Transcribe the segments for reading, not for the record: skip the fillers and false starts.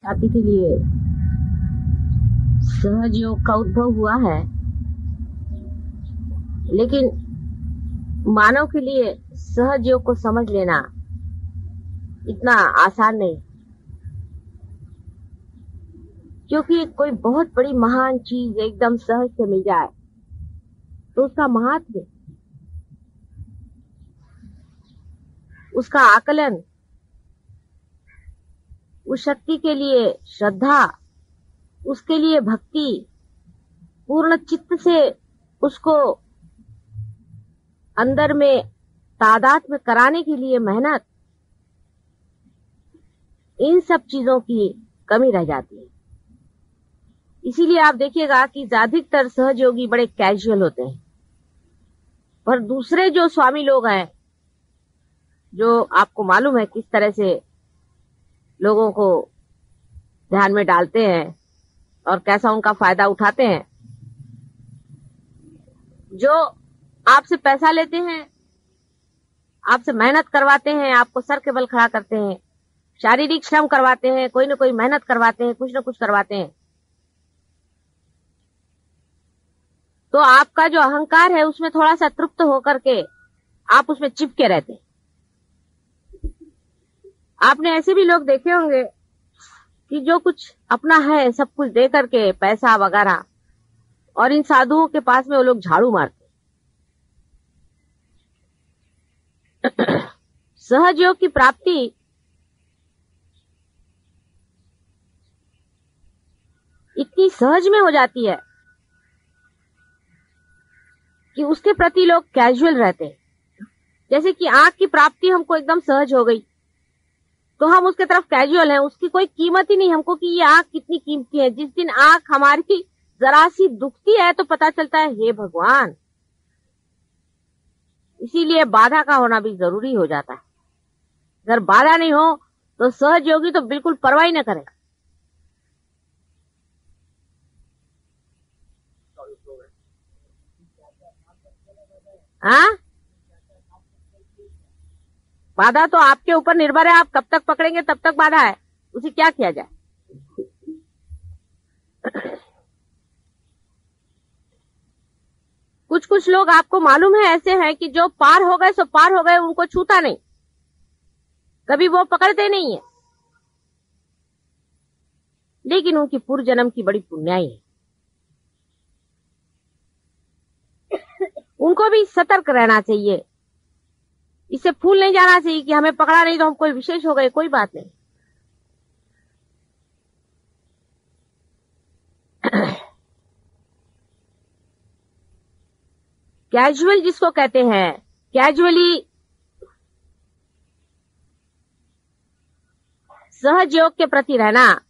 जाति के लिए सहयोग का उद्भव हुआ है, लेकिन मानव के लिए सहयोग को समझ लेना इतना आसान नहीं, क्योंकि कोई बहुत बड़ी महान चीज एकदम सहज से मिल जाए तो उसका महत्व, उसका आकलन, उस शक्ति के लिए श्रद्धा, उसके लिए भक्ति, पूर्ण चित्त से उसको अंदर में तादाद में कराने के लिए मेहनत, इन सब चीजों की कमी रह जाती है। इसीलिए आप देखिएगा कि ज्यादातर सहयोगी बड़े कैजुअल होते हैं, पर दूसरे जो स्वामी लोग हैं, जो आपको मालूम है किस तरह से लोगों को ध्यान में डालते हैं और कैसा उनका फायदा उठाते हैं, जो आपसे पैसा लेते हैं, आपसे मेहनत करवाते हैं, आपको सर के बल खड़ा करते हैं, शारीरिक श्रम करवाते हैं, कोई ना कोई मेहनत करवाते हैं, कुछ ना कुछ करवाते हैं, तो आपका जो अहंकार है उसमें थोड़ा सा तृप्त होकर के आप उसमें चिपके रहते हैं। आपने ऐसे भी लोग देखे होंगे कि जो कुछ अपना है सब कुछ दे करके पैसा वगैरह, और इन साधुओं के पास में वो लोग झाड़ू मारते। सहयोग की प्राप्ति इतनी सहज में हो जाती है कि उसके प्रति लोग कैजुअल रहते हैं। जैसे कि आंख की प्राप्ति हमको एकदम सहज हो गई तो हम उसके तरफ कैजुअल हैं, उसकी कोई कीमत ही नहीं हमको कि ये आंख कितनी कीमती है। जिस दिन आंख हमारी जरा सी दुखती है तो पता चलता है हे भगवान। इसीलिए बाधा का होना भी जरूरी हो जाता है। अगर बाधा नहीं हो तो सहयोगी तो बिल्कुल परवाह ही न करे। हाँ, बाधा तो आपके ऊपर निर्भर है, आप कब तक पकड़ेंगे तब तक बाधा है, उसे क्या किया जाए। कुछ कुछ लोग आपको मालूम है ऐसे हैं कि जो पार हो गए सो पार हो गए, उनको छूता नहीं, कभी वो पकड़ते नहीं है, लेकिन उनकी पूर्व जन्म की बड़ी पुण्याई है। उनको भी सतर्क रहना चाहिए, इससे फूल नहीं जाना चाहिए कि हमें पकड़ा नहीं तो हम कोई विशेष हो गए, कोई बात नहीं। कैजुअल जिसको कहते हैं, कैजुअली सहयोग के प्रति रहना,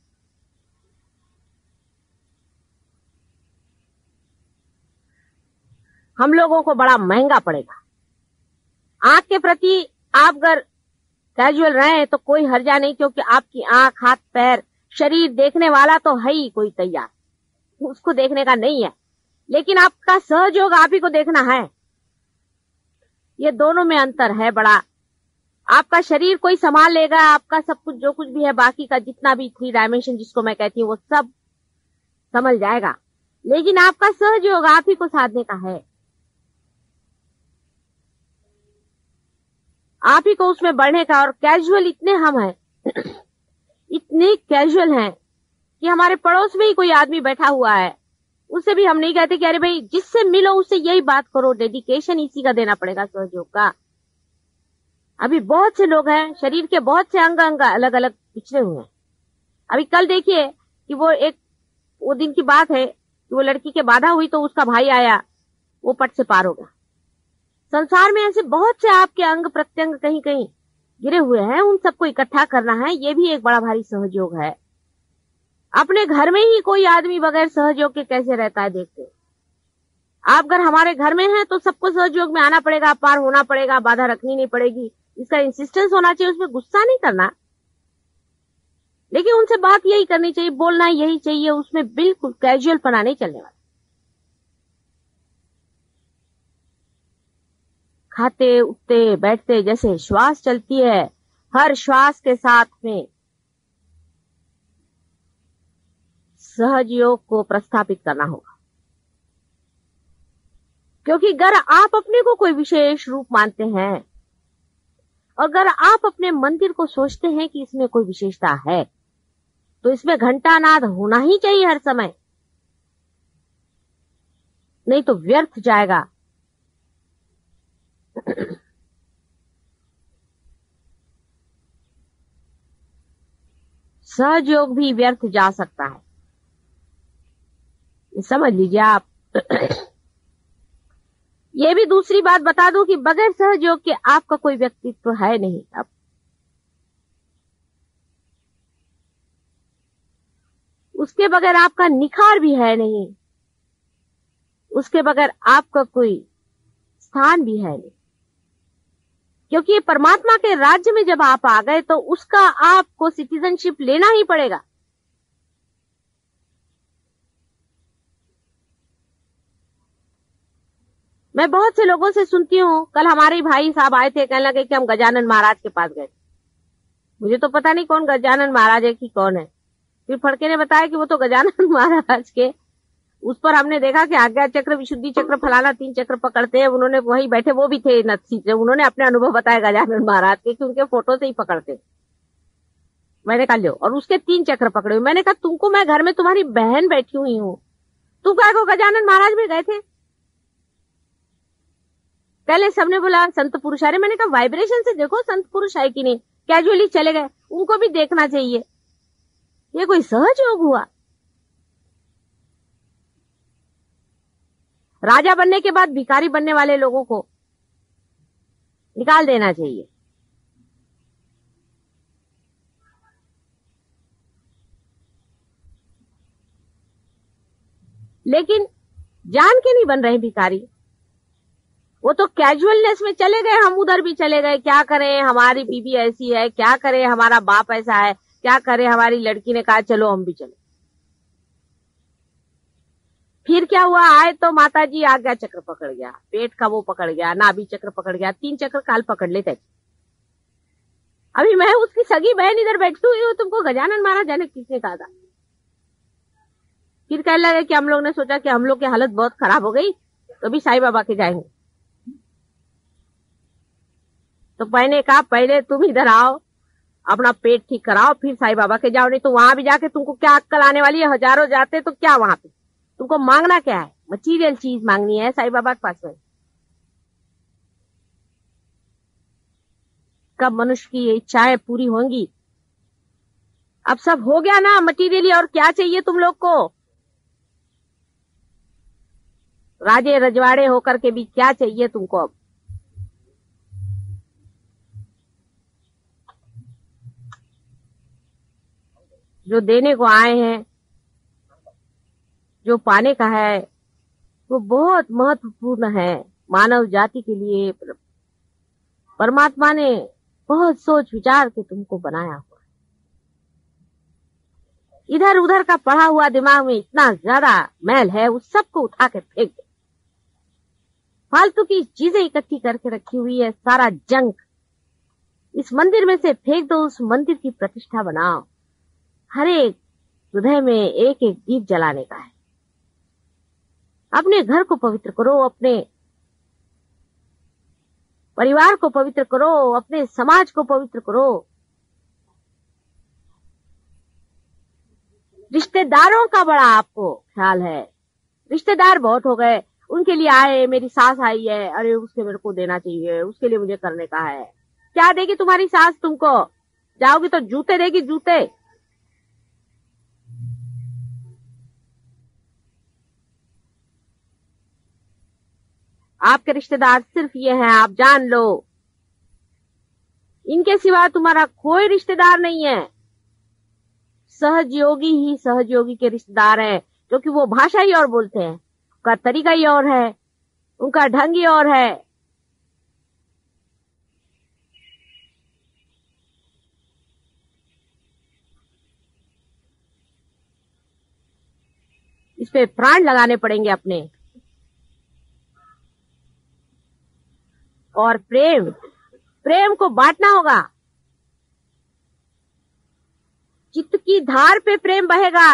हम लोगों को बड़ा महंगा पड़ेगा। आंख के प्रति आप अगर कैजुअल रहे तो कोई हर्जा नहीं, क्योंकि आपकी आंख, हाथ, पैर, शरीर देखने वाला तो है ही कोई तैयार, उसको देखने का नहीं है, लेकिन आपका सहयोग आप ही को देखना है। ये दोनों में अंतर है बड़ा। आपका शरीर कोई संभाल लेगा, आपका सब कुछ जो कुछ भी है, बाकी का जितना भी 3 डायमेंशन जिसको मैं कहती हूँ वो सब संभल जाएगा, लेकिन आपका सहयोग आप ही को साधने का है, आप ही को उसमें बढ़ने का। और कैजुअल इतने हम हैं, इतने कैजुअल हैं कि हमारे पड़ोस में ही कोई आदमी बैठा हुआ है, उससे भी हम नहीं कहते कि अरे भाई जिससे मिलो उससे यही बात करो। डेडिकेशन इसी का देना पड़ेगा, सहयोग का। अभी बहुत से लोग हैं, शरीर के बहुत से अंग अलग अलग पिछड़े हुए हैं। अभी कल देखिए कि वो दिन की बात है कि वो लड़की के बाधा हुई तो उसका भाई आया, वो पट से पार हो गया। संसार में ऐसे बहुत से आपके अंग प्रत्यंग कहीं कहीं गिरे हुए हैं, उन सबको इकट्ठा करना है, ये भी एक बड़ा भारी सहयोग है। अपने घर में ही कोई आदमी बगैर सहयोग के कैसे रहता है, देखते। आप अगर हमारे घर में हैं तो सबको सहयोग में आना पड़ेगा, पार होना पड़ेगा, बाधा रखनी नहीं पड़ेगी, इसका इंसिस्टेंस होना चाहिए, उसमें गुस्सा नहीं करना, लेकिन उनसे बात यही करनी चाहिए, बोलना यही चाहिए, उसमें बिल्कुल कैजुअल पना नहीं चलने वाला। खाते उठते बैठते जैसे श्वास चलती है, हर श्वास के साथ में सहज योग को प्रस्थापित करना होगा। क्योंकि अगर आप अपने को कोई विशेष रूप मानते हैं और अगर आप अपने मंदिर को सोचते हैं कि इसमें कोई विशेषता है, तो इसमें घंटानाद होना ही चाहिए हर समय, नहीं तो व्यर्थ जाएगा। सहज योग भी व्यर्थ जा सकता है, समझ लीजिए आप। ये भी दूसरी बात बता दूं कि बगैर सहज योग के आपका कोई व्यक्तित्व है नहीं। अब उसके बगैर आपका निखार भी है नहीं, उसके बगैर आपका कोई स्थान भी है नहीं। क्योंकि परमात्मा के राज्य में जब आप आ गए तो उसका आपको सिटीजनशिप लेना ही पड़ेगा। मैं बहुत से लोगों से सुनती हूँ, कल हमारे भाई साहब आए थे, कहने लगे कि हम गजानन महाराज के पास गए। मुझे तो पता नहीं कौन गजानन महाराज है कि कौन है। फिर फड़के ने बताया कि वो तो गजानन महाराज के, उस पर हमने देखा कि आज्ञा चक्र, विशुद्धि चक्र, फलाना 3 चक्र पकड़ते हैं। उन्होंने वही बैठे, वो भी थे नत्थी से, उन्होंने अपने अनुभव बताया गजानन महाराज के कि उनके फोटो से ही पकड़ते। मैंने कहा लो, और उसके 3 चक्र पकड़े। मैंने कहा तुमको, मैं घर में तुम्हारी बहन बैठी हुई हूँ, तुम क्या को गजानन महाराज में गए थे? पहले सबने बोला संत पुरुष आ रहे। मैंने कहा वाइब्रेशन से देखो संत पुरुष है कि नहीं। कैजुअली चले गए, उनको भी देखना चाहिए। ये कोई सहज योग हुआ? राजा बनने के बाद भिखारी बनने वाले लोगों को निकाल देना चाहिए। लेकिन जान के नहीं बन रहे भिखारी, वो तो कैजुअलनेस में चले गए। हम उधर भी चले गए, क्या करें हमारी बीवी ऐसी है, क्या करें हमारा बाप ऐसा है, क्या करें हमारी लड़की ने कहा चलो हम भी चले। फिर क्या हुआ, आए तो माता जी आज्ञा चक्र पकड़ गया, पेट का वो पकड़ गया, नाभि चक्र पकड़ गया, 3 चक्र काल पकड़ लेते। अभी मैं उसकी सगी बहन इधर बैठी हुई हूँ, तुमको गजानन महाराज जाने किसने कहा था? फिर कहने लगे कि हम लोग ने सोचा कि हम लोग की हालत बहुत खराब हो गई तो भी साईं बाबा के जाएंगे। तो मैंने कहा पहले तुम इधर आओ, अपना पेट ठीक कराओ, फिर साईं बाबा के जाओ। नहीं तो वहां भी जाके तुमको क्या अक्कल आने वाली है? हजारों जाते तो क्या वहां पे तुमको मांगना क्या है? मटीरियल चीज मांगनी है साईं बाबा के पास में। कब मनुष्य की इच्छाएं पूरी होंगी? अब सब हो गया ना मटीरियली, और क्या चाहिए तुम लोग को? राजे रजवाड़े होकर के भी क्या चाहिए तुमको? अब जो देने को आए हैं, जो पाने का है, वो बहुत महत्वपूर्ण है मानव जाति के लिए। परमात्मा ने बहुत सोच विचार के तुमको बनाया हुआ है। इधर उधर का पढ़ा हुआ दिमाग में इतना ज्यादा मैल है, उस सबको उठा के फेंक दो। फालतू की चीजें इकट्ठी करके रखी हुई है, सारा जंक इस मंदिर में से फेंक दो। उस मंदिर की प्रतिष्ठा बनाओ। हर एक हृदय में एक एक दीप जलाने का है। अपने घर को पवित्र करो, अपने परिवार को पवित्र करो, अपने समाज को पवित्र करो। रिश्तेदारों का बड़ा आपको ख्याल है। रिश्तेदार बहुत हो गए, उनके लिए आए, मेरी सास आई है, अरे उसके मेरे को देना चाहिए, उसके लिए मुझे करने का है। क्या देगी तुम्हारी सास तुमको? जाओगी तो जूते देगी, जूते। आपके रिश्तेदार सिर्फ ये हैं, आप जान लो। इनके सिवा तुम्हारा कोई रिश्तेदार नहीं है। सहज योगी ही सहज योगी के रिश्तेदार हैं, क्योंकि वो भाषा ही और बोलते हैं, उनका तरीका ही और है, उनका ढंग ही और है। इस पे प्राण लगाने पड़ेंगे अपने। और प्रेम, प्रेम को बांटना होगा। चित्त की धार पे प्रेम बहेगा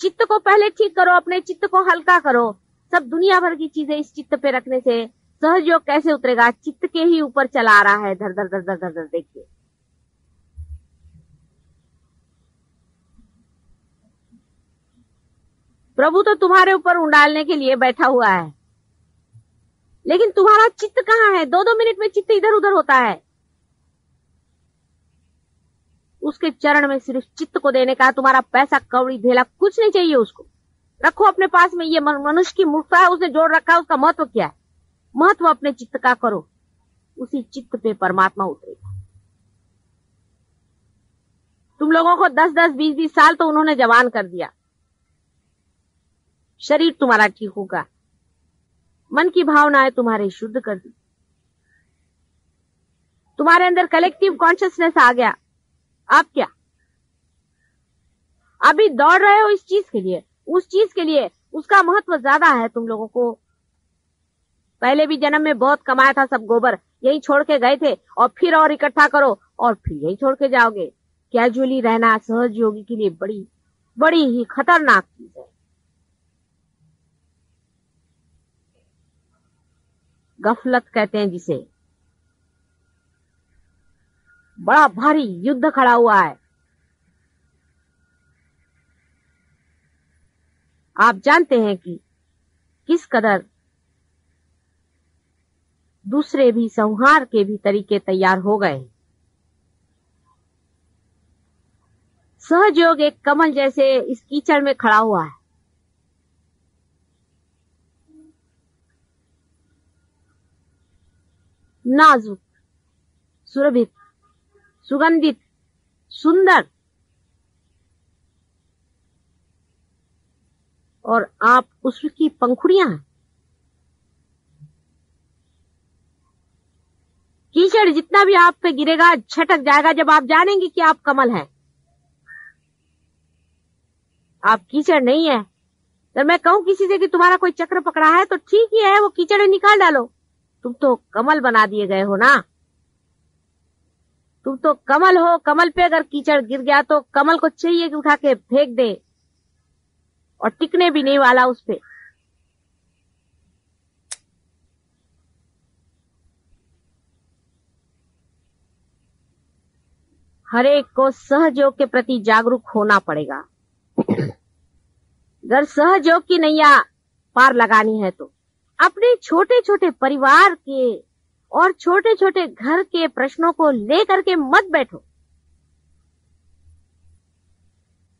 चित्त को पहले ठीक करो, अपने चित्त को हल्का करो। सब दुनिया भर की चीजें इस चित्त पे रखने से सहज योग कैसे उतरेगा? चित्त के ही ऊपर चला आ रहा है, धर धर धर धर धर धर। देखिए, प्रभु तो तुम्हारे ऊपर उंडालने के लिए बैठा हुआ है, लेकिन तुम्हारा चित्त कहाँ है? 2-2 मिनट में चित्त इधर उधर होता है। उसके चरण में सिर्फ चित्त को देने का, तुम्हारा पैसा कौड़ी धेला कुछ नहीं चाहिए। उसको रखो अपने पास में। ये मनुष्य की मूर्खता है, उसने जोड़ रखा है। उसका महत्व क्या है? महत्व अपने चित्त का करो, उसी चित्त पे परमात्मा उतरेगा। तुम लोगों को 10-10, 20-20 साल तो उन्होंने जवान कर दिया। शरीर तुम्हारा ठीक होगा, मन की भावनाएं तुम्हारी शुद्ध कर दी, तुम्हारे अंदर कलेक्टिव कॉन्शियसनेस आ गया। अब क्या? अभी दौड़ रहे हो इस चीज के लिए, उस चीज के लिए, उसका महत्व ज्यादा है तुम लोगों को। पहले भी जन्म में बहुत कमाया था, सब गोबर यही छोड़ के गए थे, और फिर और इकट्ठा करो और फिर यही छोड़ के जाओगे। कैजुअली रहना सहज योगी के लिए बड़ी बड़ी ही खतरनाक चीज है। गफलत कहते हैं जिसे। बड़ा भारी युद्ध खड़ा हुआ है। आप जानते हैं कि किस कदर दूसरे भी संहार के भी तरीके तैयार हो गए। सहयोग एक कमल जैसे इस कीचड़ में खड़ा हुआ है। नाजुक, सुरभित, सुगंधित, सुंदर, और आप उसकी पंखुड़ियां हैं। कीचड़ जितना भी आप पे गिरेगा छटक जाएगा जब आप जानेंगे कि आप कमल हैं। आप कीचड़ नहीं है। तो मैं कहूं किसी से कि तुम्हारा कोई चक्र पकड़ा है, तो ठीक ही है, वो कीचड़ निकाल डालो। तुम तो कमल बना दिए गए हो ना। तुम तो कमल हो। कमल पे अगर कीचड़ गिर गया तो कमल को चाहिए कि उठा के फेंक दे, और टिकने भी नहीं वाला उस पे। हर एक को सहयोग के प्रति जागरूक होना पड़ेगा। अगर सहयोग की नैया पार लगानी है तो अपने छोटे छोटे परिवार के और छोटे छोटे घर के प्रश्नों को लेकर के मत बैठो।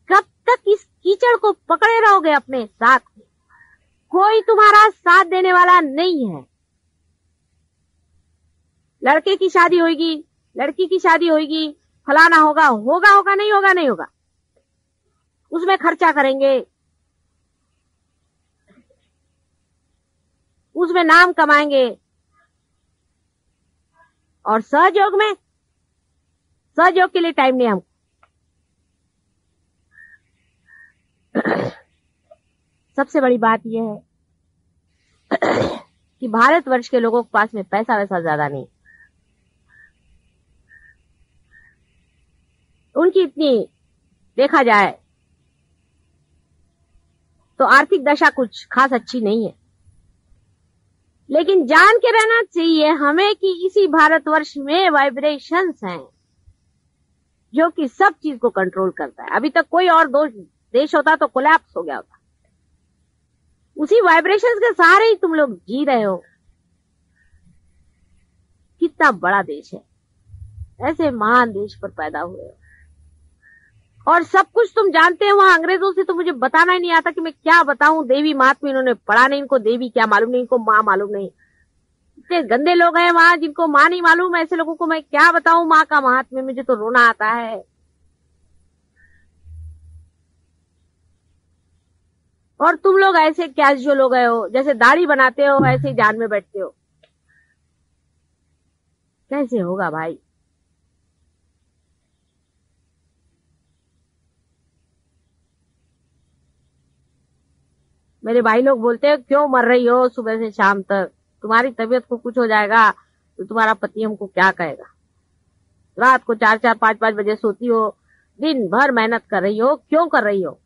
कब तक इस कीचड़ को पकड़े रहोगे अपने साथ में? कोई तुम्हारा साथ देने वाला नहीं है। लड़के की शादी होगी, लड़की की शादी होगी, फलाना होगा, होगा होगा, नहीं होगा नहीं होगा, उसमें खर्चा करेंगे, उसमें नाम कमाएंगे। और सहयोग में, सहयोग के लिए टाइम नहीं हमको। सबसे बड़ी बात यह है कि भारतवर्ष के लोगों के पास में पैसा वैसा ज्यादा नहीं। उनकी इतनी देखा जाए तो आर्थिक दशा कुछ खास अच्छी नहीं है। लेकिन जान के रहना चाहिए हमें कि इसी भारतवर्ष में वाइब्रेशंस हैं जो कि सब चीज को कंट्रोल करता है। अभी तक कोई और देश होता तो कोलैप्स हो गया होता। उसी वाइब्रेशंस के सहारे ही तुम लोग जी रहे हो। कितना बड़ा देश है, ऐसे महान देश पर पैदा हुए हो, और सब कुछ तुम जानते हो। वहां अंग्रेजों से तो मुझे बताना ही नहीं आता कि मैं क्या बताऊं। देवी महात्मा इन्होंने पढ़ा नहीं, इनको देवी क्या मालूम नहीं, इनको माँ मालूम नहीं। इतने गंदे लोग हैं वहां जिनको माँ नहीं मालूम। ऐसे लोगों को मैं क्या बताऊं माँ का महात्म्य, मुझे तो रोना आता है। और तुम लोग ऐसे कैजुअल हो गए हो, जैसे दाढ़ी बनाते हो ऐसे ही जान में बैठते हो। कैसे होगा भाई? मेरे भाई लोग बोलते हैं क्यों मर रही हो सुबह से शाम तक, तुम्हारी तबीयत को कुछ हो जाएगा तो तुम्हारा पति हमको क्या कहेगा। रात को 4-4, 5-5 बजे सोती हो, दिन भर मेहनत कर रही हो, क्यों कर रही हो?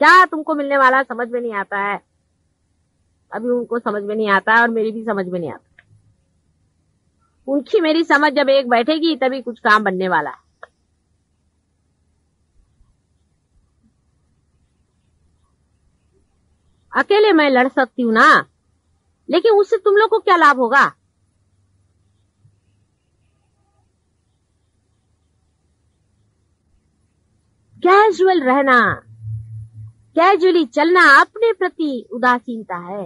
क्या तुमको मिलने वाला समझ में नहीं आता है। अभी उनको समझ में नहीं आता और मेरी भी समझ में नहीं आता। उनकी मेरी समझ जब एक बैठेगी तभी कुछ काम बनने वाला है। अकेले मैं लड़ सकती हूँ ना, लेकिन उससे तुम लोग को क्या लाभ होगा। कैजुअल रहना, कैजुअली चलना अपने प्रति उदासीनता है,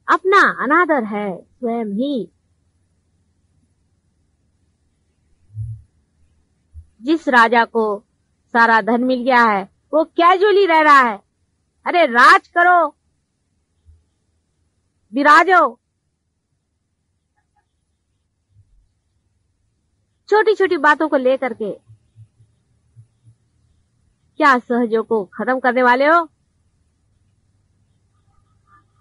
अपना अनादर है स्वयं ही। जिस राजा को सारा धन मिल गया है वो कैजुअली रह रहा है। अरे राज करो, विराजो। छोटी छोटी बातों को लेकर के क्या सहजों को खत्म करने वाले हो।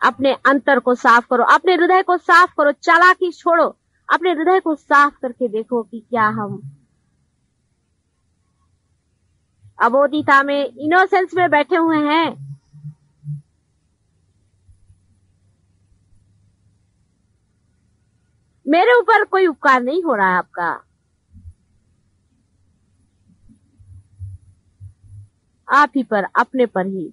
अपने अंतर को साफ करो, अपने हृदय को साफ करो, चालाकी छोड़ो, अपने हृदय को साफ करके देखो कि क्या हम अबोधिता में, इनोसेंस में बैठे हुए हैं। मेरे ऊपर कोई उपकार नहीं हो रहा है आपका। आप ही पर, अपने पर ही।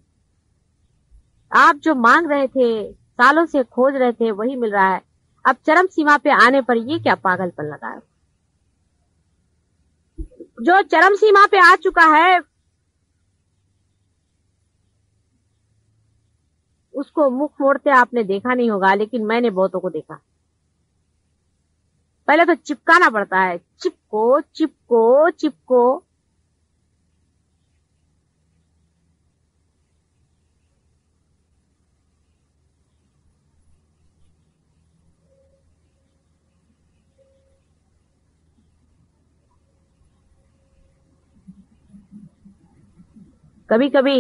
आप जो मांग रहे थे, सालों से खोज रहे थे, वही मिल रहा है। अब चरम सीमा पे आने पर ये क्या पागलपन लगा है। जो चरम सीमा पे आ चुका है उसको मुख मोड़ते आपने देखा नहीं होगा, लेकिन मैंने बहुतों को देखा। पहले तो चिपकाना पड़ता है, चिपको चिपको चिपको। कभी कभी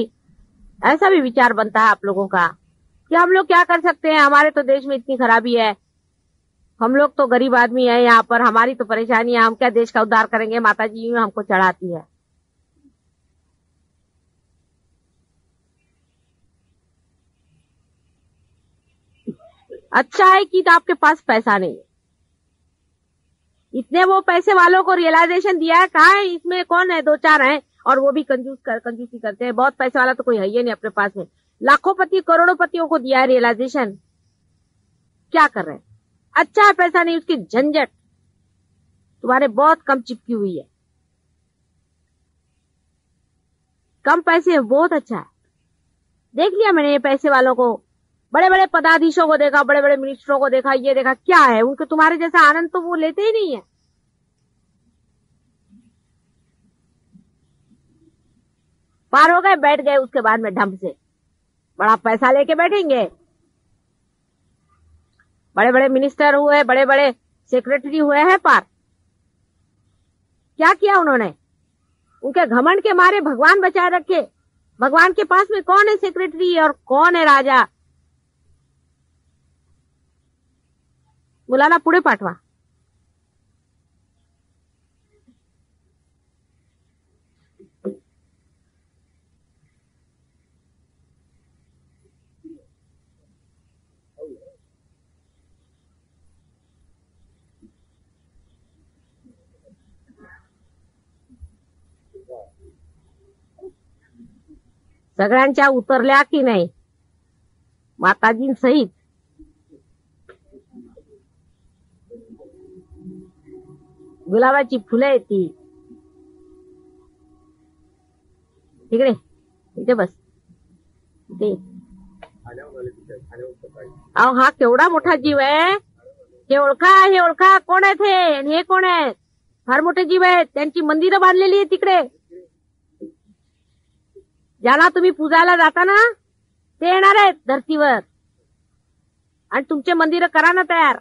ऐसा भी विचार बनता है आप लोगों का कि हम लोग क्या कर सकते हैं, हमारे तो देश में इतनी खराबी है, हम लोग तो गरीब आदमी है यहाँ पर, हमारी तो परेशानी है, हम क्या देश का उद्धार करेंगे। माता जी यूं हमको चढ़ाती है। अच्छा है कि तो आपके पास पैसा नहीं है। इतने वो पैसे वालों को रियलाइजेशन दिया है, कहा है इसमें कौन है, दो चार हैं और वो भी कंजूसी करते हैं। बहुत पैसे वाला तो कोई है ही नहीं अपने पास में। लाखोंपति करोड़ोंपतियों को दिया है रियलाइजेशन, क्या कर रहे हैं। अच्छा है पैसा नहीं, उसकी झंझट तुम्हारे बहुत कम चिपकी हुई है। कम पैसे है, बहुत अच्छा है। देख लिया मैंने ये पैसे वालों को, बड़े बड़े पदाधीशों को देखा, बड़े बड़े मिनिस्टरों को देखा, ये देखा क्या है उनके, तुम्हारे जैसा आनंद तो वो लेते ही नहीं है। पार हो गए, बैठ गए, उसके बाद में ढंग से बड़ा पैसा लेके बैठेंगे। बड़े बड़े मिनिस्टर हुए, बड़े बड़े सेक्रेटरी हुए हैं, पार क्या किया उन्होंने। उनके घमंड के मारे भगवान बचाए रखे। भगवान के पास में कौन है सेक्रेटरी और कौन है राजा। मुलाला पुढे पाठवा। सगळ्यांच्या उतरल्या की नाही माताजींसहित। गुलाबाची फुलं आहेत ती। तिकडे इथे बस, ते अहो हा केवढा मोठा जीव आहे। हे ओळखा, हे ओळखा, कोण आहेत हे, आणि हे कोण आहेत। फार मोठे जीव आहेत, त्यांची मंदिरं बांधलेली आहेत तिकडे। ज्याला तुम्ही पूजायला जाता ना ते येणार आहेत धरतीवर, आणि तुमचे मंदिर करा ना तयार।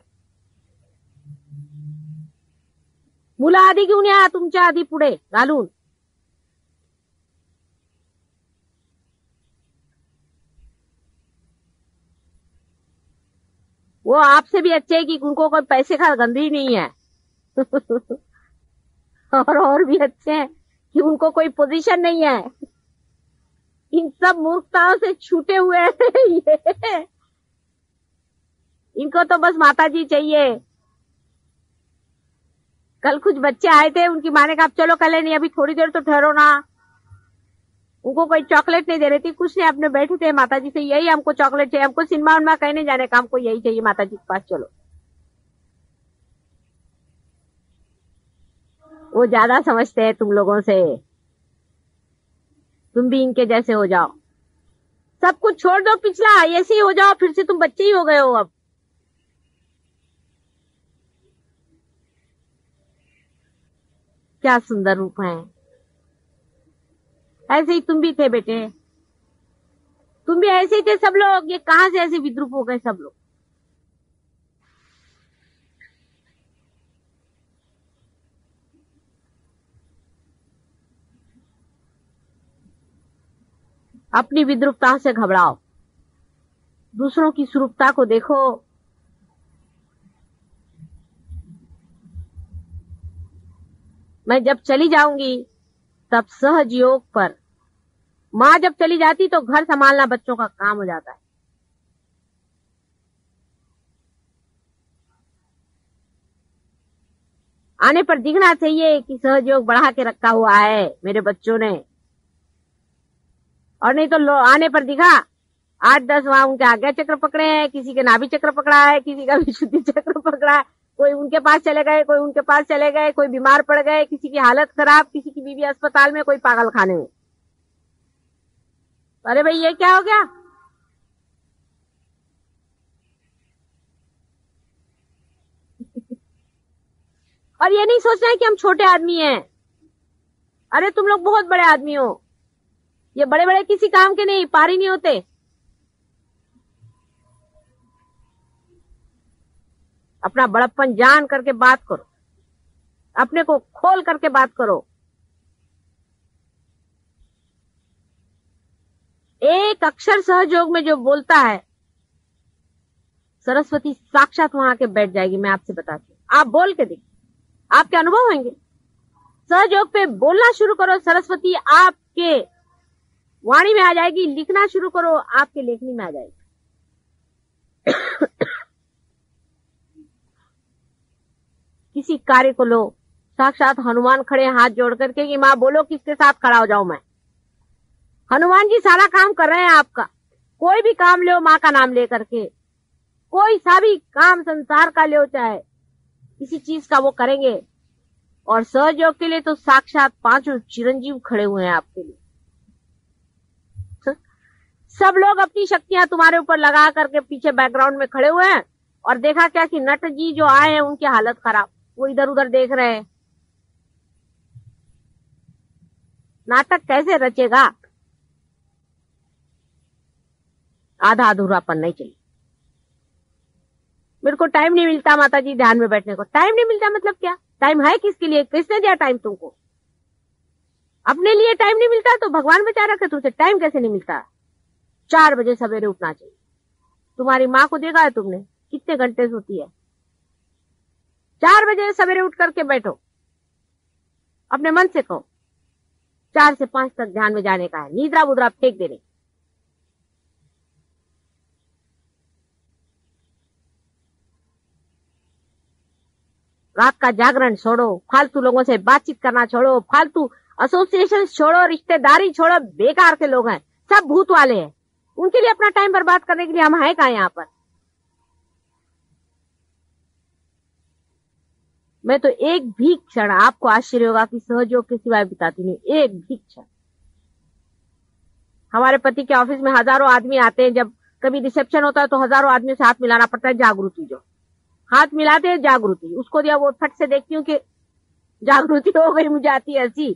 मुलं आधी घेऊन या, तुमच्या आधी पुढे घालून। वो आपसे भी अच्छे है कि उनको कोई पैसे का गंध ही नहीं है। और भी अच्छे हैं कि उनको कोई पोजीशन नहीं है। इन सब मूर्खताओं से छूटे हुए हैं ये। इनको तो बस माता जी चाहिए। कल कुछ बच्चे आए थे, उनकी माँ ने कहा चलो कल नहीं, अभी थोड़ी देर तो ठहरो ना। उनको कोई चॉकलेट नहीं दे रही थी, कुछ नहीं, अपने बैठे थे माता जी से, यही हमको चॉकलेट चाहिए, हमको सिनेमा उनमा कहने जाने का, हमको यही चाहिए माता जी के पास चलो। वो ज्यादा समझते हैं तुम लोगों से, तुम भी इनके जैसे हो जाओ, सब कुछ छोड़ दो पिछला, ऐसे ही हो जाओ, फिर से तुम बच्चे ही हो गए हो अब। क्या सुंदर रूप है। ऐसे ही तुम भी थे बेटे, तुम भी ऐसे ही थे सब लोग। ये कहां से ऐसे विद्रूप हो गए सब लोग। अपनी विद्रूपता से घबराओ, दूसरों की स्वरूपता को देखो। मैं जब चली जाऊंगी तब सहज योग पर, माँ जब चली जाती तो घर संभालना बच्चों का काम हो जाता है। आने पर दिखना चाहिए कि सहयोग बढ़ा के रखा हुआ है मेरे बच्चों ने, और नहीं तो आने पर दिखा 8-10 वहां उनके आज्ञा चक्र पकड़े हैं, किसी के नाभि चक्र पकड़ा है, किसी का विशुद्धि चक्र पकड़ा है, कोई उनके पास चले गए, कोई उनके पास चले गए, कोई बीमार पड़ गए, किसी की हालत खराब, किसी की बीवी अस्पताल में, कोई पागल खाने में। अरे भाई ये क्या हो गया। और ये नहीं सोचना है कि हम छोटे आदमी हैं। अरे तुम लोग बहुत बड़े आदमी हो, ये बड़े बड़े किसी काम के नहीं, पार ही नहीं होते। अपना बड़प्पन जान करके बात करो, अपने को खोल करके बात करो। एक अक्षर सहयोग में जो बोलता है, सरस्वती साक्षात वहां के बैठ जाएगी। मैं आपसे बताती हूँ, आप बोल के देखिए, आपके अनुभव होंगे। सहयोग पे बोलना शुरू करो, सरस्वती आपके वाणी में आ जाएगी। लिखना शुरू करो, आपके लेखनी में आ जाएगी। किसी कार्य को लो, साक्षात हनुमान खड़े हाथ जोड़ करके कि माँ बोलो किसके साथ खड़ा हो जाऊं मैं। हनुमान जी सारा काम कर रहे हैं आपका। कोई भी काम लो माँ का नाम लेकर के, कोई सा भी काम संसार का लो, चाहे किसी चीज का, वो करेंगे। और सहयोग के लिए तो साक्षात 5 चिरंजीव खड़े हुए हैं आपके लिए। सब लोग अपनी शक्तियां तुम्हारे ऊपर लगा करके पीछे बैकग्राउंड में खड़े हुए हैं। और देखा क्या कि नट जी जो आए हैं उनकी हालत खराब, वो इधर उधर देख रहे हैं। नाटक कैसे रचेगा, आधा अधूरापन नहीं चाहिए। मेरे को टाइम नहीं मिलता माता जी ध्यान में बैठने को। टाइम नहीं मिलता मतलब क्या? टाइम है किसके लिए? किसने दिया टाइम तुमको? अपने लिए टाइम नहीं मिलता तो भगवान बचा रखे, तुमसे टाइम कैसे नहीं मिलता? 4 बजे सवेरे उठना चाहिए। तुम्हारी माँ को देखा है तुमने कितने घंटे सोती है? 4 बजे सवेरे उठ करके बैठो, अपने मन से कहो 4 से 5 तक ध्यान में जाने का है, नींदरा बुदरा फेंक देने। रात का जागरण छोड़ो, फालतू लोगों से बातचीत करना छोड़ो, फालतू एसोसिएशन छोड़ो, रिश्तेदारी छोड़ो। बेकार के लोग हैं, सब भूत वाले हैं। उनके लिए अपना टाइम बर्बाद करने के लिए हम हैं कहां यहाँ पर? मैं तो एक भी क्षण, आपको आश्चर्य होगा कि सहयोग के सिवाय बिताती नहीं, एक भी क्षण। हमारे पति के ऑफिस में हजारों आदमी आते हैं, जब कभी रिसेप्शन होता है तो हजारों आदमियों से हाथ मिलाना पड़ता है। जागृति जो हाथ मिलाते हैं, जागृति उसको दिया, वो फट से देखती हूँ कि जागृति हो गई, मुझे आती है हंसी।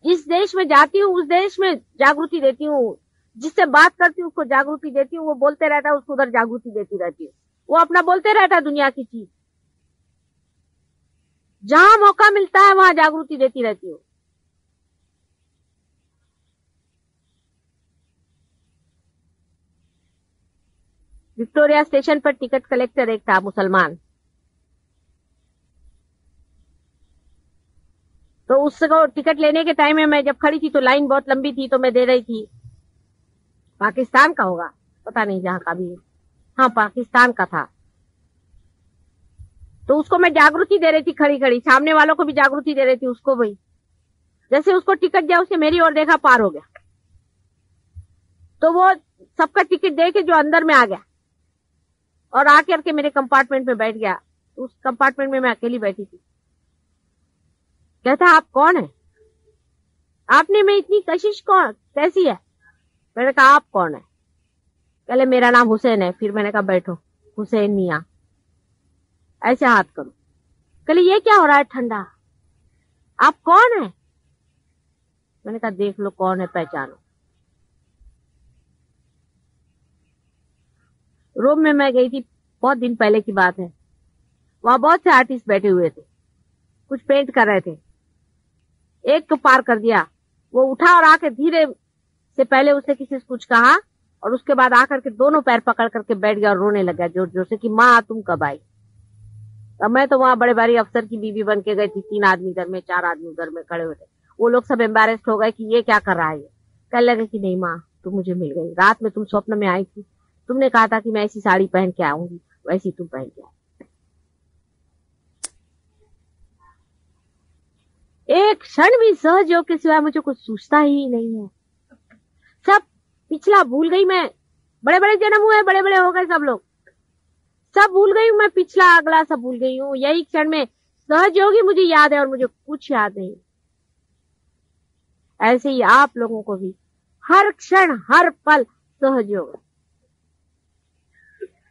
जिस देश में जाती हूँ उस देश में जागृति देती हूँ, जिससे बात करती हूँ उसको जागृति देती हूँ, वो बोलते रहता है उसको उधर जागृति देती रहती है। वो अपना बोलते रहता है दुनिया की चीज, जहां मौका मिलता है वहां जागृति देती रहती हूँ। विक्टोरिया स्टेशन पर टिकट कलेक्टर एक था, मुसलमान। तो उसको टिकट लेने के टाइम में मैं जब खड़ी थी तो लाइन बहुत लंबी थी, तो मैं दे रही थी। पाकिस्तान का होगा, पता नहीं जहाँ का भी। हाँ, पाकिस्तान का था। तो उसको मैं जागृति दे रही थी खड़ी खड़ी, सामने वालों को भी जागृति दे रही थी, उसको भी। जैसे उसको टिकट दिया, उसने मेरी ओर देखा, पार हो गया। तो वो सबका टिकट दे के जो अंदर में आ गया और आकर के मेरे कंपार्टमेंट में बैठ गया। उस कंपार्टमेंट में मैं अकेली बैठी थी। कहता, आप कौन है? आपने में इतनी कशिश कौन कैसी है? मैंने कहा, आप कौन है? पहले मेरा नाम हुसैन है। फिर मैंने कहा, बैठो। हुसैन मियां। ऐसे हाथ करो। कहले, ये क्या हो रहा है ठंडा? आप कौन है? मैंने कहा, देख लो कौन है, पहचानो। रोम में मैं गई थी, बहुत दिन पहले की बात है। वहां बहुत से आर्टिस्ट बैठे हुए थे, कुछ पेंट कर रहे थे। एक को पार कर दिया, वो उठा और आकर धीरे से, पहले उसने किसी से कुछ कहा और उसके बाद आकर के दोनों पैर पकड़ करके बैठ गया और रोने लगा जोर जोर से कि माँ तुम कब आई? अब मैं तो वहां बड़े भारी अफसर की बीवी बन के गई थी। 3 आदमी इधर में, 4 आदमी उधर में खड़े हुए थे। वो लोग सब एम्बेरेस्ड हो गए कि ये क्या कर रहा है। कहने लगे कि नहीं माँ, तुम मुझे मिल गई। रात में तुम स्वप्न में आई थी, तुमने कहा था कि मैं ऐसी साड़ी पहन के आऊंगी, वैसी तुम पहन के आई। एक क्षण भी सहयोग के सिवाय मुझे कुछ सूझता ही नहीं है। सब पिछला भूल गई मैं। बड़े बड़े जन्म हुए, बड़े बड़े हो गए सब लोग, सब भूल गई हूँ मैं। पिछला अगला सब भूल गई हूँ। यही क्षण में सहयोगी मुझे याद है और मुझे कुछ याद नहीं। ऐसे ही आप लोगों को भी हर क्षण हर पल सहयोग।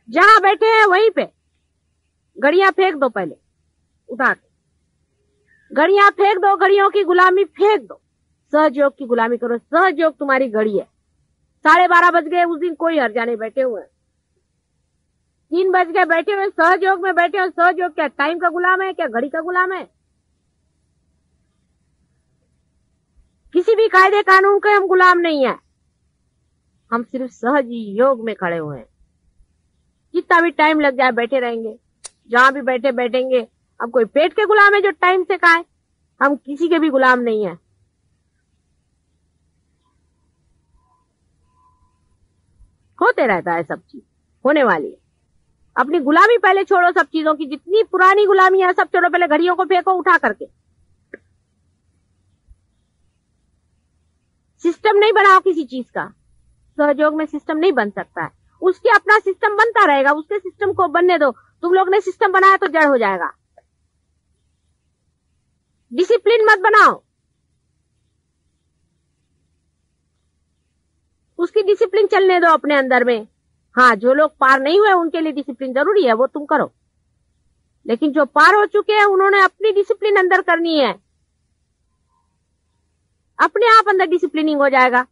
जहां बैठे हैं वहीं पे घड़ियां फेंक दो, पहले उठा के घड़ियां फेंक दो, घड़ियों की गुलामी फेंक दो, सहयोग की गुलामी करो। सहयोग तुम्हारी घड़ी है। 12:30 बज गए उस दिन, कोई हर जाने बैठे हुए। 3 बज गए बैठे हुए, सहयोग में बैठे हुए। सहयोग क्या टाइम का गुलाम है? क्या घड़ी का गुलाम है? किसी भी कायदे कानून के हम गुलाम नहीं है। हम सिर्फ सहयोग में खड़े हुए हैं। जितना भी टाइम लग जाए बैठे रहेंगे, जहां भी बैठे बैठेंगे। हम कोई पेट के गुलाम है जो टाइम से खाए? हम किसी के भी गुलाम नहीं है। होते रहता है सब चीज, होने वाली है। अपनी गुलामी पहले छोड़ो, सब चीजों की जितनी पुरानी गुलामी है सब छोड़ो। पहले घड़ियों को फेंको उठा करके। सिस्टम नहीं बनाओ किसी चीज का। सहयोग में सिस्टम नहीं बन सकता है। उसके अपना सिस्टम बनता रहेगा, उसके सिस्टम को बनने दो। तुम लोग ने सिस्टम बनाया तो जड़ हो जाएगा। डिसिप्लिन मत बनाओ, उसकी डिसिप्लिन चलने दो अपने अंदर में। हाँ, जो लोग पार नहीं हुए उनके लिए डिसिप्लिन जरूरी है, वो तुम करो। लेकिन जो पार हो चुके हैं उन्होंने अपनी डिसिप्लिन अंदर करनी है। अपने आप अंदर डिसिप्लिनिंग हो जाएगा।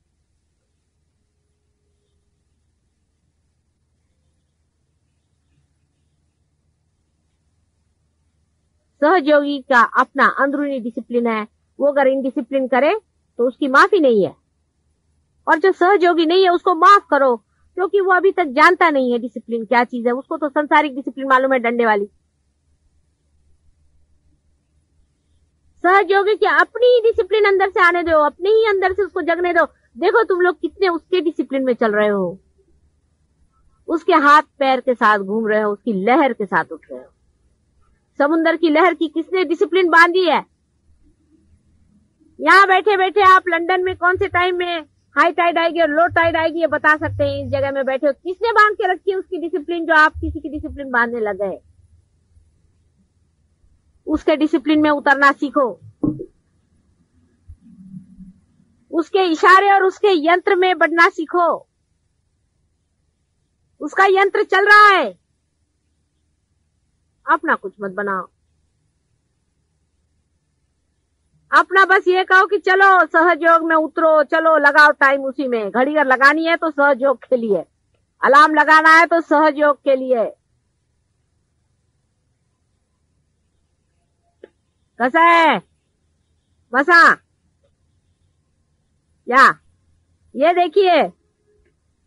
सहयोगी का अपना अंदरूनी डिसिप्लिन है। वो अगर इनडिसिप्लिन करे तो उसकी माफी नहीं है। और जो सहयोगी नहीं है उसको माफ करो, क्योंकि वो अभी तक जानता नहीं है डिसिप्लिन क्या चीज है। उसको तो संसारिक डिसिप्लिन मालूम है, डंडे वाली। सहयोगी की अपनी ही डिसिप्लिन अंदर से आने दो, अपने ही अंदर से उसको जगने दो। देखो तुम लोग कितने उसके डिसिप्लिन में चल रहे हो, उसके हाथ पैर के साथ घूम रहे हो, उसकी लहर के साथ उठ रहे हो। समुद्र की लहर की किसने डिसिप्लिन बांधी है? यहाँ बैठे बैठे आप लंदन में कौन से टाइम में हाई टाइड आएगी और लो टाइड आएगी ये बता सकते हैं। इस जगह में बैठे हो, किसने बांध के रखी है उसकी डिसिप्लिन, जो आप किसी की डिसिप्लिन बांधने लगे? उसके डिसिप्लिन में उतरना सीखो। उसके इशारे और उसके यंत्र में बढ़ना सीखो। उसका यंत्र चल रहा है, अपना कुछ मत बनाओ। अपना बस ये कहो कि चलो सहयोग में उतरो, चलो लगाओ टाइम उसी में। घड़ी अगर लगानी है तो सहयोग के लिए, अलार्म लगाना है तो सहयोग के लिए। कैसा है मसा? या ये देखिए,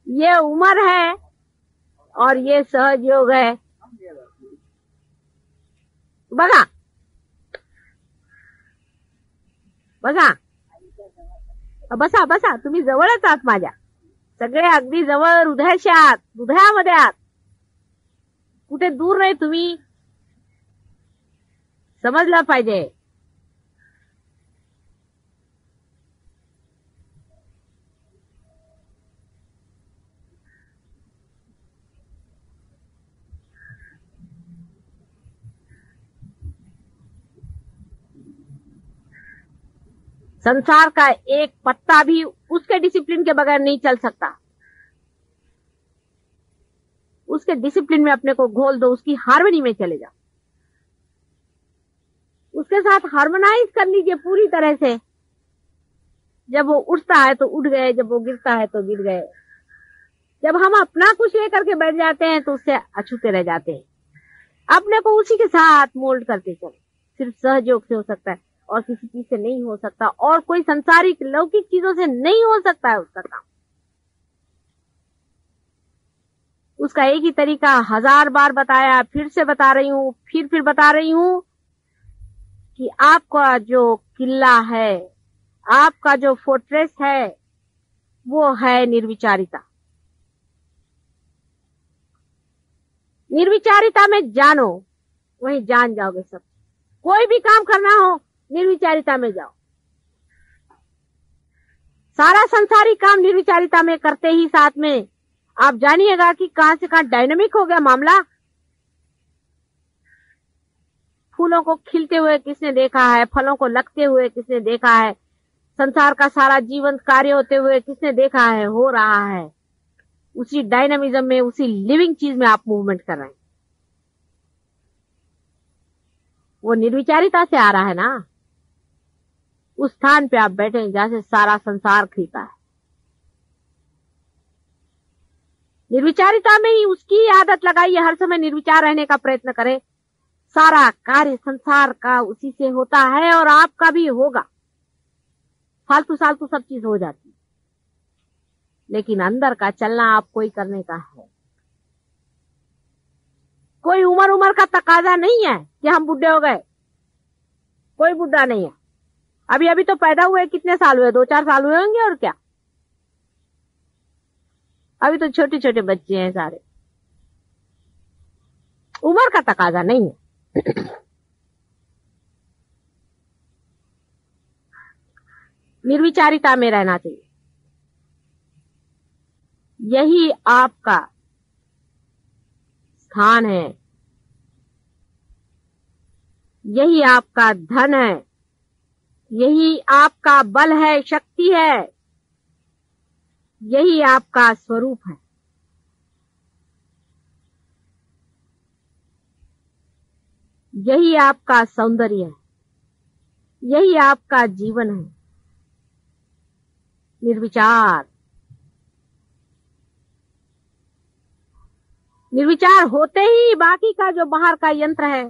ये उम्र है और ये सहयोग है। बघा बघा, बसा बसा, तुम्ही जवळच आहात माझ्या, सगळे अगदी जवळ, हृदयाशी आहात, हृदयामध्ये आहात, कुठे दूर नाही तुम्ही, समजलं पाहिजे. संसार का एक पत्ता भी उसके डिसिप्लिन के बगैर नहीं चल सकता. उसके डिसिप्लिन में अपने को घोल दो, उसकी हार्मनी में चले जाओ, उसके साथ हार्मोनाइज कर लीजिए पूरी तरह से. जब वो उठता है तो उठ गए, जब वो गिरता है तो गिर गए. जब हम अपना कुछ लेकर के बैठ जाते हैं तो उससे अछूते रह जाते हैं. अपने को उसी के साथ मोल्ड करते चले. सिर्फ सहयोग से हो सकता है और किसी चीज से नहीं हो सकता, और कोई संसारिक लौकिक चीजों से नहीं हो सकता है उसका काम. उसका एक ही तरीका 1000 बार बताया, फिर से बता रही हूं, फिर बता रही हूं कि आपका जो किला है, आपका जो फोर्ट्रेस है, वो है निर्विचारिता. निर्विचारिता में जानो, वहीं जान जाओगे सब. कोई भी काम करना हो निर्विचारिता में जाओ. सारा संसारिक काम निर्विचारिता में करते ही साथ में आप जानिएगा कि कहां से कहां डायनामिक हो गया मामला. फूलों को खिलते हुए किसने देखा है, फलों को लगते हुए किसने देखा है, संसार का सारा जीवन कार्य होते हुए किसने देखा है, हो रहा है. उसी डायनामिज्म में, उसी लिविंग चीज में आप मूवमेंट कर रहे हैं. वो निर्विचारिता से आ रहा है ना. उस स्थान पे आप बैठे हैं जहां से सारा संसार खिलता है. निर्विचारिता में ही उसकी आदत लगाइए, हर समय निर्विचार रहने का प्रयत्न करें. सारा कार्य संसार का उसी से होता है और आपका भी होगा. फालतू सालतू सब चीज हो जाती है, लेकिन अंदर का चलना आपको ही करने का है. कोई उम्र का तकाजा नहीं है कि हम बुढ़े हो गए. कोई बुढ़ा नहीं है. अभी अभी तो पैदा हुए, कितने साल हुए, 2-4 साल हुए होंगे, और क्या. अभी तो छोटे छोटे बच्चे हैं सारे. उम्र का तकाजा नहीं है. निर्विचारिता में रहना चाहिए. यही आपका स्थान है, यही आपका धन है, यही आपका बल है, शक्ति है, यही आपका स्वरूप है. यही आपका सौंदर्य है, यही आपका जीवन है. निर्विचार. निर्विचार होते ही बाकी का जो बाहर का यंत्र है,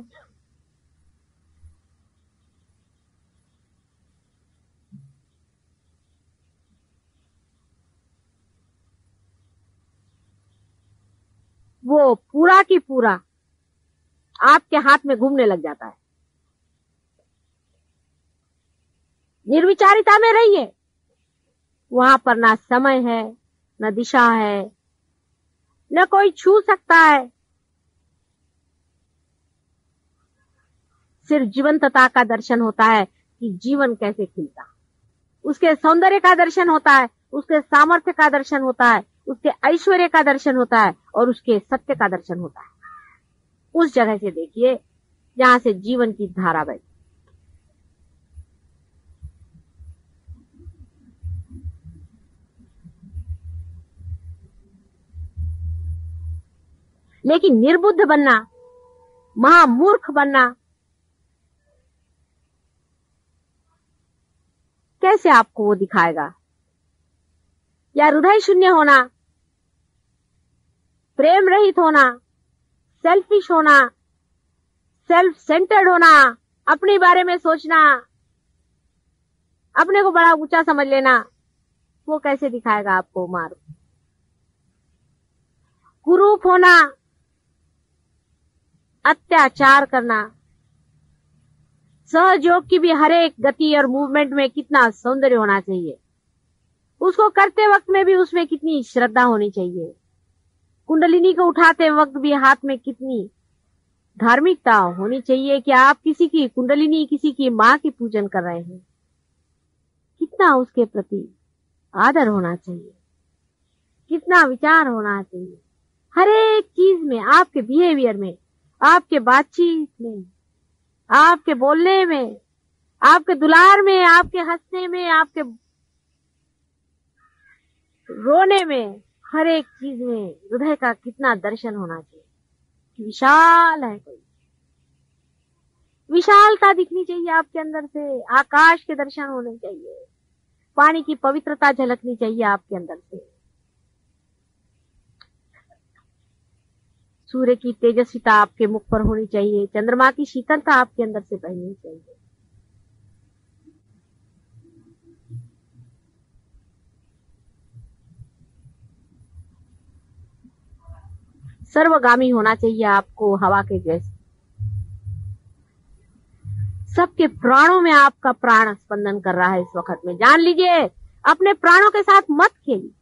वो पूरा की पूरा आपके हाथ में घूमने लग जाता है. निर्विचारिता में रहिए. वहां पर ना समय है, न दिशा है, न कोई छू सकता है. सिर्फ जीवंतता का दर्शन होता है कि जीवन कैसे खिलता. उसके सौंदर्य का दर्शन होता है, उसके सामर्थ्य का दर्शन होता है, उसके ऐश्वर्य का दर्शन होता है, और उसके सत्य का दर्शन होता है. उस जगह से देखिए जहां से जीवन की धारा बहती. लेकिन निर्बुद्ध बनना, महामूर्ख बनना, कैसे आपको वो दिखाएगा. या हृदय शून्य होना, प्रेम रहित होना, सेल्फिश होना, सेल्फ सेंटर्ड होना, अपने बारे में सोचना, अपने को बड़ा ऊंचा समझ लेना, वो कैसे दिखाएगा आपको मार्ग. कुरूप होना, अत्याचार करना, सहयोग की भी हर एक गति और मूवमेंट में कितना सौंदर्य होना चाहिए, उसको करते वक्त में भी उसमें कितनी श्रद्धा होनी चाहिए। कुंडलिनी को उठाते वक्त भी हाथ में कितनी धार्मिकता होनी चाहिए कि आप किसी की कुंडलिनी, किसी की माँ की पूजन कर रहे हैं, कितना उसके प्रति आदर होना चाहिए, कितना विचार होना चाहिए। हर एक चीज में, आपके बिहेवियर में, आपके बातचीत में, आपके बोलने में, आपके दुलार में, आपके हंसने में, आपके रोने में, हर एक चीज में हृदय का कितना दर्शन होना चाहिए कि विशाल है कोई, विशालता दिखनी चाहिए आपके अंदर से, आकाश के दर्शन होने चाहिए, पानी की पवित्रता झलकनी चाहिए आपके अंदर से, सूर्य की तेजस्विता आपके मुख पर होनी चाहिए, चंद्रमा की शीतलता आपके अंदर से बहनी चाहिए। सर्वगामी होना चाहिए आपको, हवा के जैसे। सबके प्राणों में आपका प्राण स्पंदन कर रहा है इस वक्त में। जान लीजिए, अपने प्राणों के साथ मत खेलिए।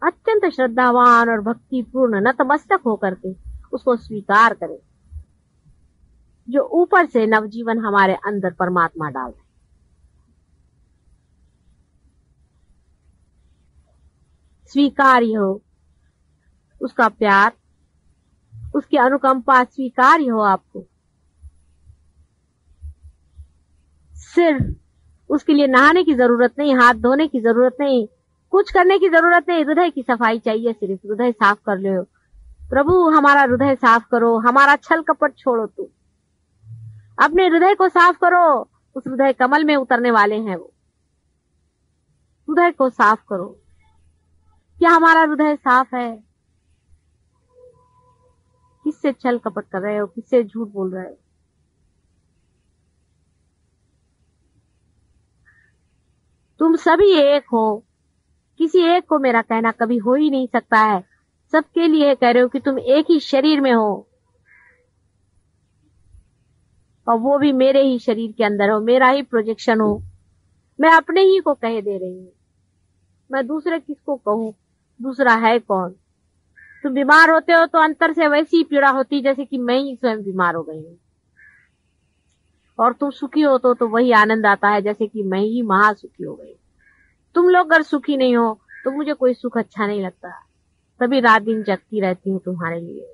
अत्यंत श्रद्धावान और भक्तिपूर्ण नतमस्तक होकर के उसको स्वीकार करें, जो ऊपर से नवजीवन हमारे अंदर परमात्मा डाल रहे। स्वीकार्य हो उसका प्यार, उसकी अनुकंपा स्वीकार्य हो आपको। सिर्फ उसके लिए नहाने की जरूरत नहीं, हाथ धोने की जरूरत नहीं, कुछ करने की जरूरत नहीं, हृदय की सफाई चाहिए। सिर्फ हृदय साफ कर लो। प्रभु हमारा हृदय साफ करो, हमारा छल कपट छोड़ो, तू अपने हृदय को साफ करो। उस हृदय कमल में उतरने वाले हैं वो। हृदय को साफ करो। क्या हमारा हृदय साफ है? किससे छल कपट कर रहे हो, किससे झूठ बोल रहे हो? तुम सभी एक हो, किसी एक को मेरा कहना कभी हो ही नहीं सकता है। सबके लिए कह रहे हो कि तुम एक ही शरीर में हो, और वो भी मेरे ही शरीर के अंदर हो, मेरा ही प्रोजेक्शन हो। मैं अपने ही को कह दे रही हूँ, मैं दूसरे किसको कहूँ? दूसरा है कौन? तुम बीमार होते हो तो अंतर से वैसी पीड़ा होती जैसे कि मैं ही स्वयं बीमार हो गई हूँ, और तुम सुखी हो तो वही आनंद आता है जैसे कि मैं ही महासुखी हो गई। तुम लोग अगर सुखी नहीं हो तो मुझे कोई सुख अच्छा नहीं लगता, तभी रात दिन जगती रहती हूँ तुम्हारे लिए।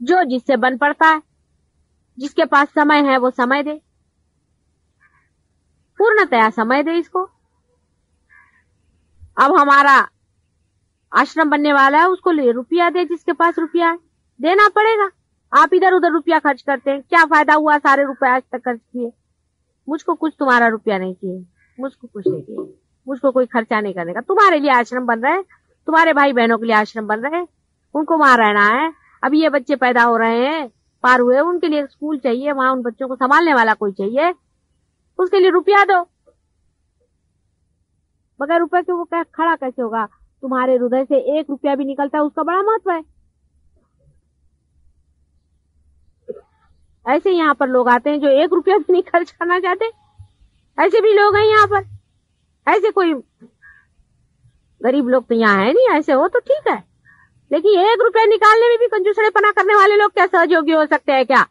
जो जिससे बन पड़ता है, जिसके पास समय है वो समय दे, पूर्णतया समय दे इसको। अब हमारा आश्रम बनने वाला है, उसको रुपया दे, जिसके पास रुपया है देना पड़ेगा। आप इधर उधर रुपया खर्च करते हैं, क्या फायदा हुआ? सारे रुपए आज तक खर्च किए। मुझको कुछ तुम्हारा रुपया नहीं चाहिए, मुझको कुछ नहीं चाहिए, मुझको कोई खर्चा नहीं करने का। तुम्हारे लिए आश्रम बन रहे हैं, तुम्हारे भाई बहनों के लिए आश्रम बन रहे हैं, उनको वहां रहना है। अभी ये बच्चे पैदा हो रहे हैं, पार हुए, उनके लिए स्कूल चाहिए, वहां उन बच्चों को संभालने वाला कोई चाहिए, उसके लिए रुपया दो। बगैर रुपए के वो खड़ा कैसे होगा? तुम्हारे हृदय से 1 रुपया भी निकलता है, उसका बड़ा महत्व है। ऐसे यहाँ पर लोग आते हैं जो 1 रुपया भी नहीं खर्च करना चाहते, ऐसे भी लोग हैं यहाँ पर। ऐसे कोई गरीब लोग तो यहाँ है नहीं, ऐसे हो तो ठीक है, लेकिन 1 रुपया निकालने में भी कंजूसड़ेपना करने वाले लोग क्या सहयोगी हो सकते हैं क्या?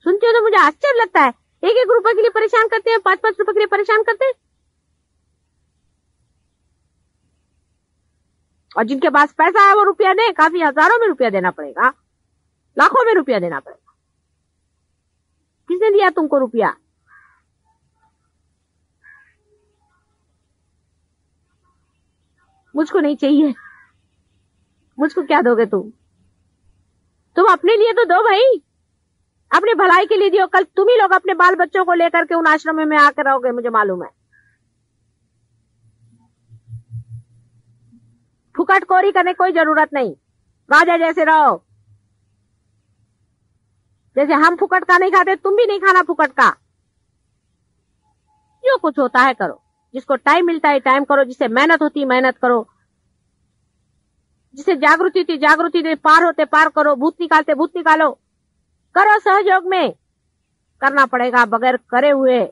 सुनते हो तो मुझे आश्चर्य लगता है। 1-1 रुपए के लिए परेशान करते हैं, 5-5 रुपए के लिए परेशान करते हैं, और जिनके पास पैसा है वो रुपया दे, काफी हजारों में रुपया देना पड़ेगा, लाखों में रुपया देना पड़ेगा। किसने दिया तुमको रुपया? मुझको नहीं चाहिए। मुझको क्या दोगे तुम? तुम अपने लिए तो दो भाई, अपने भलाई के लिए दियो। कल तुम ही लोग अपने बाल बच्चों को लेकर के उन आश्रम में आकर रहोगे, मुझे मालूम है। फुकटखोरी करने कोई जरूरत नहीं, राजा जैसे रहो, जैसे हम फुकट का नहीं खाते, तुम भी नहीं खाना फुकट का। जो कुछ होता है करो, जिसको टाइम मिलता है टाइम करो, जिसे मेहनत होती है मेहनत करो, जिसे जागृति थी जागृति दे, पार होते पार करो, भूत निकालते भूत निकालो, करो सहयोग में। करना पड़ेगा, बगैर करे हुए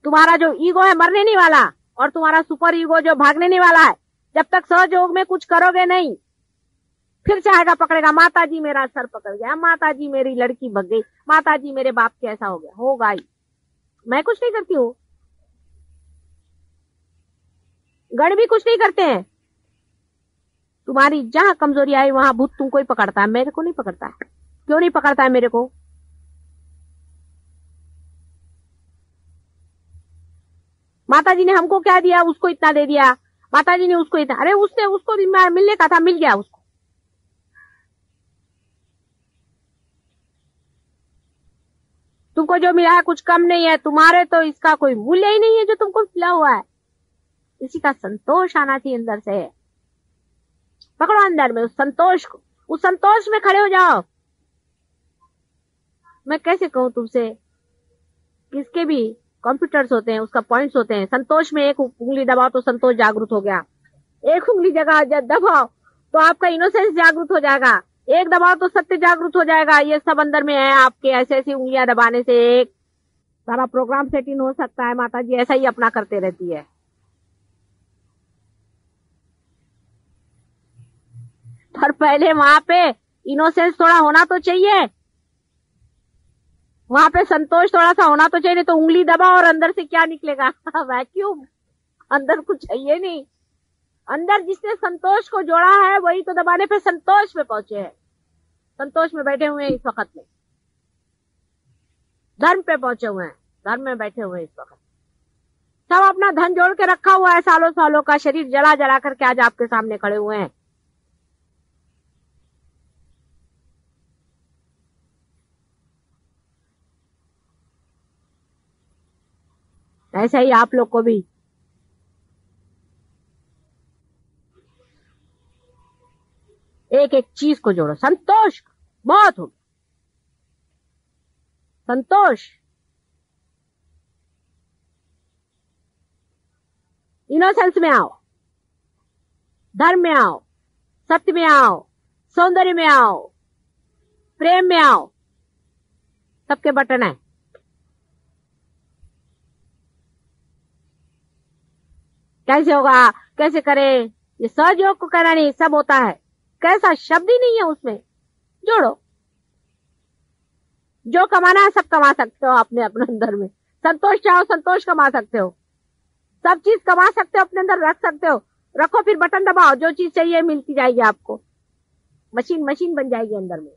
तुम्हारा जो ईगो है मरने नहीं वाला, और तुम्हारा सुपर ईगो जो भागने नहीं वाला है। जब तक सहयोग में कुछ करोगे नहीं, फिर चाहेगा पकड़ेगा, माता जी मेरा सर पकड़ गया, माता जी मेरी लड़की भग गई, माता जी मेरे बाप के ऐसा हो गया, होगा ही। मैं कुछ नहीं करती हूँ, गण भी कुछ नहीं करते हैं। तुम्हारी जहां कमजोरी आई वहां भूत तुमको ही पकड़ता है, मेरे को नहीं पकड़ता है। क्यों नहीं पकड़ता है मेरे को? माता जी ने हमको क्या दिया, उसको इतना दे दिया, माता जी ने उसको इतना, अरे उसने उसको मिलने का था, मिल गया उसको। तुमको जो मिला है कुछ कम नहीं है, तुम्हारे तो इसका कोई मूल्य ही नहीं है जो तुमको मिला हुआ है। इसी का संतोष आना चाहिए अंदर से। पकड़ो अंदर में उस संतोष को, उस संतोष में खड़े हो जाओ। मैं कैसे कहूं तुमसे, किसके भी कंप्यूटर्स होते हैं, उसका पॉइंट्स होते हैं। संतोष में एक उंगली दबाओ तो संतोष जागृत हो गया, एक उंगली जगह दबाओ तो आपका इनोसेंस जागृत हो जाएगा, एक दबाओ तो सत्य जागृत हो जाएगा। ये सब अंदर में है आपके। ऐसे ऐसी उंगलियां दबाने से एक सारा प्रोग्राम सेटिंग हो सकता है। माता जी ऐसा ही अपना करते रहती है। पर पहले वहां पे इनोसेंस थोड़ा होना तो चाहिए, वहां पे संतोष थोड़ा सा होना तो चाहिए। नहीं तो उंगली दबा और अंदर से क्या निकलेगा? वैक्यूम। अंदर कुछ चाहिए नहीं। अंदर जिसने संतोष को जोड़ा है वही तो दबाने पे संतोष में पहुंचे हैं। संतोष में बैठे हुए हैं इस वक्त में, धर्म पे पहुंचे हुए हैं, धर्म में बैठे हुए हैं इस वक्त। सब अपना धन जोड़ के रखा हुआ है, सालों सालों का शरीर जला जला करके आज आपके सामने खड़े हुए हैं। ऐसा ही आप लोग को भी एक एक चीज को जोड़ो। संतोष बहुत हो, संतोष, इनोसेंस में आओ, धर्म में आओ, सत्य में आओ, सौंदर्य में आओ, प्रेम में आओ। सबके बटन है। कैसे होगा, कैसे करें? ये सहयोग को करना नहीं, सब होता है। कैसा शब्द ही नहीं है उसमें। जोड़ो, जो कमाना है सब कमा सकते हो अपने अपने अंदर में। संतोष चाहो संतोष कमा सकते हो, सब चीज कमा सकते हो, अपने अंदर रख सकते हो। रखो, फिर बटन दबाओ, जो चीज चाहिए मिलती जाएगी आपको। मशीन मशीन बन जाएगी अंदर में।